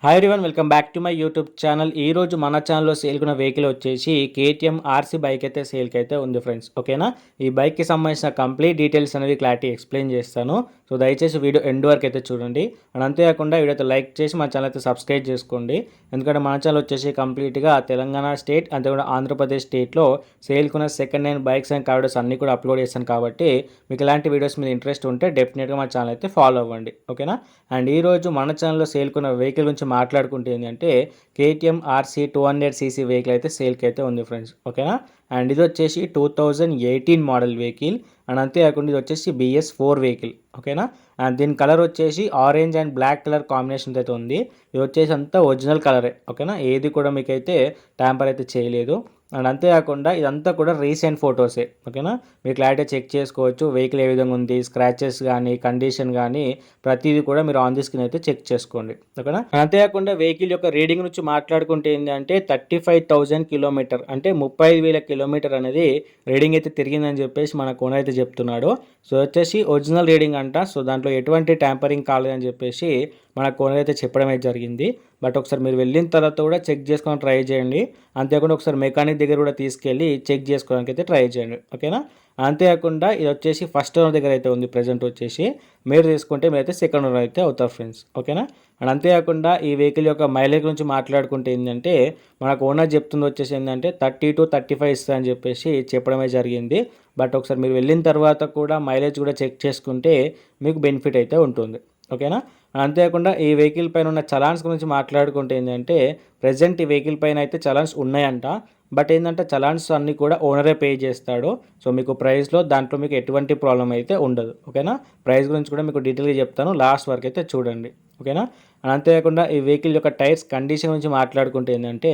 Hi everyone, welcome back to my YouTube channel. ఈ రోజు మన ఛానల్లో సేల్కున్న వెహికల్ వచ్చేసి కేటీఎం ఆర్సీ బైక్ అయితే సేల్కి అయితే ఉంది ఫ్రెండ్స్. ఓకేనా, ఈ బైక్కి సంబంధించిన కంప్లీట్ డీటెయిల్స్ అనేవి క్లారిటీ ఎక్స్ప్లెయిన్ చేస్తాను. సో దయచేసి వీడియో ఎండ్ వరకు అయితే చూడండి. అండ్ అంతేకాకుండా వీడియో అయితే లైక్ చేసి మన ఛానల్ అయితే సబ్స్క్రైబ్ చేసుకోండి. ఎందుకంటే మన ఛానల్ వచ్చేసి కంప్లీట్గా తెలంగాణ స్టేట్ అంతేకాకుండా ఆంధ్రప్రదేశ్ స్టేట్లో సేల్కున్న second hand bikes and car videos అన్నీ కూడా అప్లోడ్ చేస్తాను. కాబట్టి మీకు ఇలాంటి వీడియోస్ మీద ఇంట్రెస్ట్ ఉంటే డెఫినెట్గా మన ఛానల్ అయితే ఫాలో అవ్వండి. ఓకేనా, అండ్ ఈరోజు మన ఛానల్లో సేల్కున్న వెహికల్ గురించి మాట్లాడుకుంటే ఏంటంటే కేటీఎం ఆర్సీ 200cc వెహికల్ అయితే సేల్కి అయితే ఉంది ఫ్రెండ్స్. ఓకేనా, అండ్ ఇది వచ్చేసి 2018 మోడల్ వెహికల్. అండ్ అంతేకాకుండా ఇది వచ్చేసి BS4 వెహికల్. ఓకేనా, అండ్ దీని కలర్ వచ్చేసి orange and black colour combination అయితే ఉంది. ఇది వచ్చేసి అంతా ఒరిజినల్ కలరే. ఓకేనా, ఏది కూడా మీకైతే ట్యాంపర్ అయితే చేయలేదు. అండ్ అంతేకాకుండా ఇదంతా కూడా రీసెంట్ ఫొటోసే. ఓకేనా, మీరు క్లారిటీ చెక్ చేసుకోవచ్చు. వెహికల్ ఏ విధంగా ఉంది, స్క్రాచెస్ కానీ కండిషన్ కానీ ప్రతిదీ కూడా మీరు ఆన్ ది స్క్రీన్ అయితే చెక్ చేసుకోండి. ఓకేనా, అంతేకాకుండా వెహికల్ యొక్క రీడింగ్ నుంచి మాట్లాడుకుంటే ఏంటంటే 35,000 కిలోమీటర్ అంటే 35,000 కిలోమీటర్ అనేది రీడింగ్ అయితే తిరిగిందని చెప్పేసి మన కోన అయితే చెప్తున్నాడు. సో వచ్చేసి ఒరిజినల్ రీడింగ్ అంట. సో దాంట్లో ఎటువంటి ట్యాంపరింగ్ కాలేదని చెప్పేసి మన కోనర్ అయితే చెప్పడం అయితే జరిగింది. బట్ ఒకసారి మీరు వెళ్ళిన తర్వాత కూడా చెక్ చేసుకొని ట్రై చేయండి. అంతేకాకుండా ఒకసారి మెకానిక్ దగ్గర కూడా తీసుకెళ్ళి చెక్ చేసుకోవడానికి అయితే ట్రై చేయండి. ఓకేనా, అంతేకాకుండా ఇది వచ్చేసి ఫస్ట్ ఓనర్ దగ్గర అయితే ఉంది. ప్రజెంట్ వచ్చేసి మీరు తీసుకుంటే మీరైతే సెకండ్ ఓనర్ అయితే అవుతారు ఫ్రెండ్స్. ఓకేనా, అండ్ అంతేకాకుండా ఈ వెహికల్ యొక్క మైలేజ్ గురించి మాట్లాడుకుంటే ఏంటంటే మనకు ఓనర్ చెప్తుంది వచ్చేసి ఏంటంటే 30 to 35 ఇస్తా అని చెప్పేసి చెప్పడమే జరిగింది. బట్ ఒకసారి మీరు వెళ్ళిన తర్వాత కూడా మైలేజ్ కూడా చెక్ చేసుకుంటే మీకు బెనిఫిట్ అయితే ఉంటుంది. ఓకేనా, అంతేకాకుండా ఈ వెహికల్ పైన ఉన్న చలాన్స్ గురించి మాట్లాడుకుంటే ఏంటంటే ప్రజెంట్ ఈ వెహికల్ పైన అయితే చలాన్స్ ఉన్నాయంట. బట్ ఏంటంటే చలాన్స్ అన్నీ కూడా ఓనరే పే చేస్తాడు. సో మీకు ప్రైస్లో దాంట్లో మీకు ఎటువంటి ప్రాబ్లం అయితే ఉండదు. ఓకేనా, ప్రైస్ గురించి కూడా మీకు డీటెయిల్గా చెప్తాను, లాస్ట్ వరకు అయితే చూడండి. ఓకేనా, అంతేకాకుండా ఈ వెహికల్ యొక్క టైర్స్ కండిషన్ గురించి మాట్లాడుకుంటే ఏంటంటే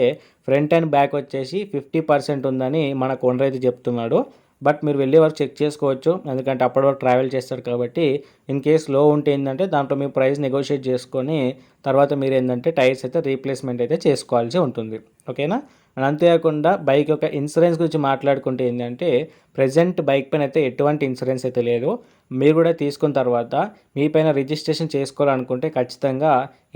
ఫ్రంట్ అండ్ బ్యాక్ వచ్చేసి 50% ఉందని మన ఓనర్ అయితే చెప్తున్నాడు. బట్ మీరు వెళ్ళే వరకు చెక్ చేసుకోవచ్చు, ఎందుకంటే అప్పటి వరకు ట్రావెల్ చేస్తారు కాబట్టి ఇన్ కేస్ లో ఉంటే ఏంటంటే దాంట్లో మీ ప్రైస్ నెగోషియేట్ చేసుకొని తర్వాత మీరు ఏంటంటే టైర్స్ అయితే రీప్లేస్మెంట్ అయితే చేసుకోవాల్సి ఉంటుంది. ఓకేనా, అండ్ అంతేకాకుండా బైక్ యొక్క ఇన్సూరెన్స్ గురించి మాట్లాడుకుంటే ఏంటంటే ప్రజెంట్ బైక్ పైన అయితే ఎటువంటి ఇన్సూరెన్స్ అయితే లేదు. మీరు కూడా తీసుకున్న తర్వాత మీ పైన రిజిస్ట్రేషన్ చేసుకోవాలనుకుంటే ఖచ్చితంగా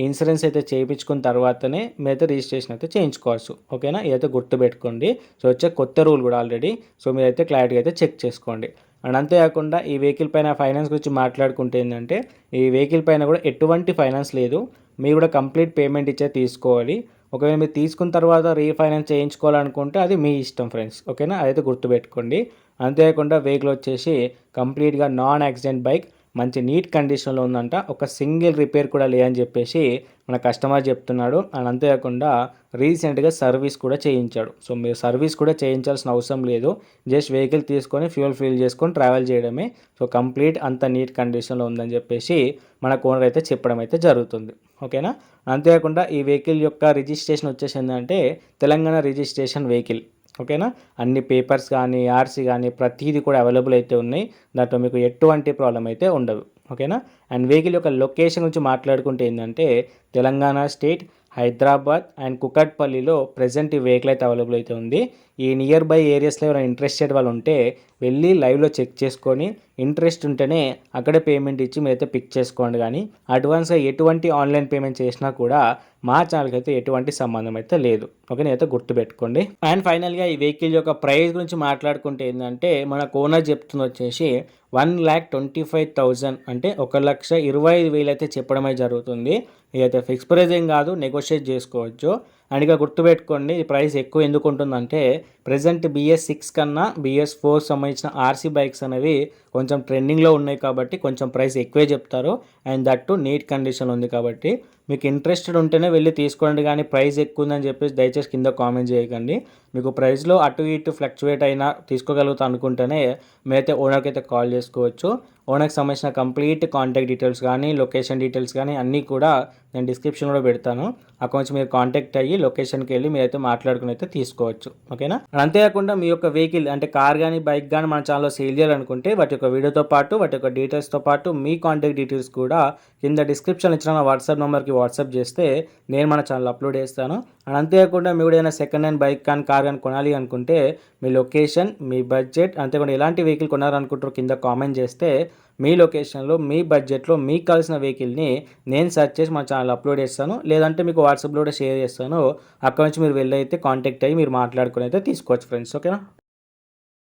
ఇన్సూరెన్స్ అయితే చేయించుకున్న తర్వాతనే మీరైతే రిజిస్ట్రేషన్ అయితే చేయించుకోవచ్చు. ఓకేనా, ఇదైతే గుర్తుపెట్టుకోండి. సో వచ్చే కొత్త రూల్ కూడా ఆల్రెడీ. సో మీరైతే క్లారిటీగా అయితే చెక్ చేసుకోండి. అండ్ అంతేకాకుండా ఈ వెహికల్ పైన ఫైనాన్స్ గురించి మాట్లాడుకుంటే ఏంటంటే ఈ వెహికల్ పైన కూడా ఎటువంటి ఫైనాన్స్ లేదు. మీరు కూడా కంప్లీట్ పేమెంట్ ఇచ్చే తీసుకోవాలి. ఒకవేళ మీరు తీసుకున్న తర్వాత రీఫైనాన్స్ చేయించుకోవాలనుకుంటే అది మీ ఇష్టం ఫ్రెండ్స్. ఓకేనా, అదైతే గుర్తుపెట్టుకోండి. అంతేకాకుండా వెహికల్ వచ్చేసి కంప్లీట్గా నాన్ యాక్సిడెంట్ బైక్, మంచి నీట్ కండిషన్లో ఉందంట. ఒక సింగిల్ రిపేర్ కూడా లేదని చెప్పేసి మన కస్టమర్ చెప్తున్నాడు. అండ్ అంతేకాకుండా రీసెంట్గా సర్వీస్ కూడా చేయించాడు. సో మీరు సర్వీస్ కూడా చేయించాల్సిన అవసరం లేదు. జస్ట్ వెహికల్ తీసుకొని ఫ్యూల్ ఫిల్ చేసుకొని ట్రావెల్ చేయడమే. సో కంప్లీట్ అంత నీట్ కండిషన్లో ఉందని చెప్పేసి మన ఓనర్ అయితే చెప్పడం అయితే జరుగుతుంది. ఓకేనా, అంతేకాకుండా ఈ వెహికల్ యొక్క రిజిస్ట్రేషన్ వచ్చేసి ఏంటంటే తెలంగాణ రిజిస్ట్రేషన్ వెహికల్. ఓకేనా, అన్ని పేపర్స్ కానీ ఆర్సీ కానీ ప్రతిదీ కూడా అవైలబుల్ అయితే ఉన్నాయి. దాంట్లో మీకు ఎటువంటి ప్రాబ్లం అయితే ఉండదు. ఓకేనా, అండ్ వెహికల్ యొక్క లొకేషన్ గురించి మాట్లాడుకుంటే ఏంటంటే తెలంగాణ స్టేట్ హైదరాబాద్ అండ్ కుకట్పల్లిలో ప్రజెంట్ ఈ వెహికల్ అయితే అవైలబుల్ అయితే ఉంది. ఈ నియర్ బై ఏరియాస్లో ఎవరైనా ఇంట్రెస్టెడ్ వాళ్ళు ఉంటే వెళ్ళి లైవ్లో చెక్ చేసుకొని ఇంట్రెస్ట్ ఉంటేనే అక్కడే పేమెంట్ ఇచ్చి మీరైతే పిక్ చేసుకోండి. కానీ అడ్వాన్స్గా ఎటువంటి ఆన్లైన్ పేమెంట్ చేసినా కూడా మా ఛానల్కి అయితే ఎటువంటి సంబంధం అయితే లేదు. ఓకే, నేనైతే గుర్తుపెట్టుకోండి. అండ్ ఫైనల్గా ఈ వెహికల్ యొక్క ప్రైస్ గురించి మాట్లాడుకుంటే ఏంటంటే మన ఓనర్ చెప్తుంది వచ్చేసి 1,25,000 అంటే 1,25,000 అయితే చెప్పడమే జరుగుతుంది. ఇదైతే ఫిక్స్ ప్రైస్ ఏం కాదు, నెగోషియేట్ చేసుకోవచ్చు. అండ్ ఇక గుర్తుపెట్టుకోండి ఈ ప్రైస్ ఎక్కువ ఎందుకు ఉంటుందంటే ప్రజెంట్ BS6 కన్నా BS4 సంబంధించిన ఆర్సీ బైక్స్ అనేవి కొంచెం ట్రెండింగ్లో ఉన్నాయి కాబట్టి కొంచెం ప్రైస్ ఎక్కువే చెప్తారు. And that too neat condition ఉంది కాబట్టి మీకు ఇంట్రెస్టెడ్ ఉంటేనే వెళ్ళి తీసుకోండి. కానీ ప్రైస్ ఎక్కువ ఉందని చెప్పేసి దయచేసి కింద కామెంట్ చేయకండి. మీకు ప్రైస్లో అటు ఇటు ఫ్లక్చువేట్ అయినా తీసుకోగలుగుతా అనుకుంటేనే మీరైతే ఓనర్కి అయితే కాల్ చేసుకోవచ్చు. ఓనర్కి సంబంధించిన కంప్లీట్ కాంటాక్ట్ డీటెయిల్స్ కానీ లొకేషన్ డీటెయిల్స్ కానీ అన్నీ కూడా నేను డిస్క్రిప్షన్లో పెడతాను. అక్కడ నుంచి మీరు కాంటాక్ట్ అయ్యి లొకేషన్కి వెళ్ళి మీరైతే మాట్లాడుకుని అయితే తీసుకోవచ్చు. ఓకేనా, అంతేకాకుండా మీ యొక్క వెహికల్ అంటే కార్ కానీ బైక్ కానీ మన ఛానల్లో సేల్ చేయాలనుకుంటే వాటి యొక్క వీడియోతో పాటు వాటి యొక్క డీటెయిల్స్తో పాటు మీ కాంటాక్ట్ డీటెయిల్స్ కూడా కింద డిస్క్రిప్షన్ ఇచ్చిన వాట్సాప్ నెంబర్కి వాట్సాప్ చేస్తే నేను మన ఛానల్ అప్లోడ్ చేస్తాను. అండ్ అంతేకాకుండా మీరు కూడా ఏదైనా సెకండ్ హ్యాండ్ బైక్ కానీ కార్ కానీ కొనాలి అనుకుంటే మీ లొకేషన్, మీ బడ్జెట్, అంతేకాకుండా ఎలాంటి వెహికల్ కొనాలనుకుంటారో కింద కామెంట్ చేస్తే మీ లొకేషన్లో, మీ బడ్జెట్లో మీకు కావాల్సిన వెహికల్ని నేను సెర్చ్ చేసి మన ఛానల్ అప్లోడ్ చేస్తాను. లేదంటే మీకు వాట్సాప్లో కూడా షేర్ చేస్తాను. అక్కడ నుంచి మీరు వెళ్ళి అయితే కాంటాక్ట్ అయ్యి మీరు మాట్లాడుకుని అయితే తీసుకోవచ్చు ఫ్రెండ్స్. ఓకేనా?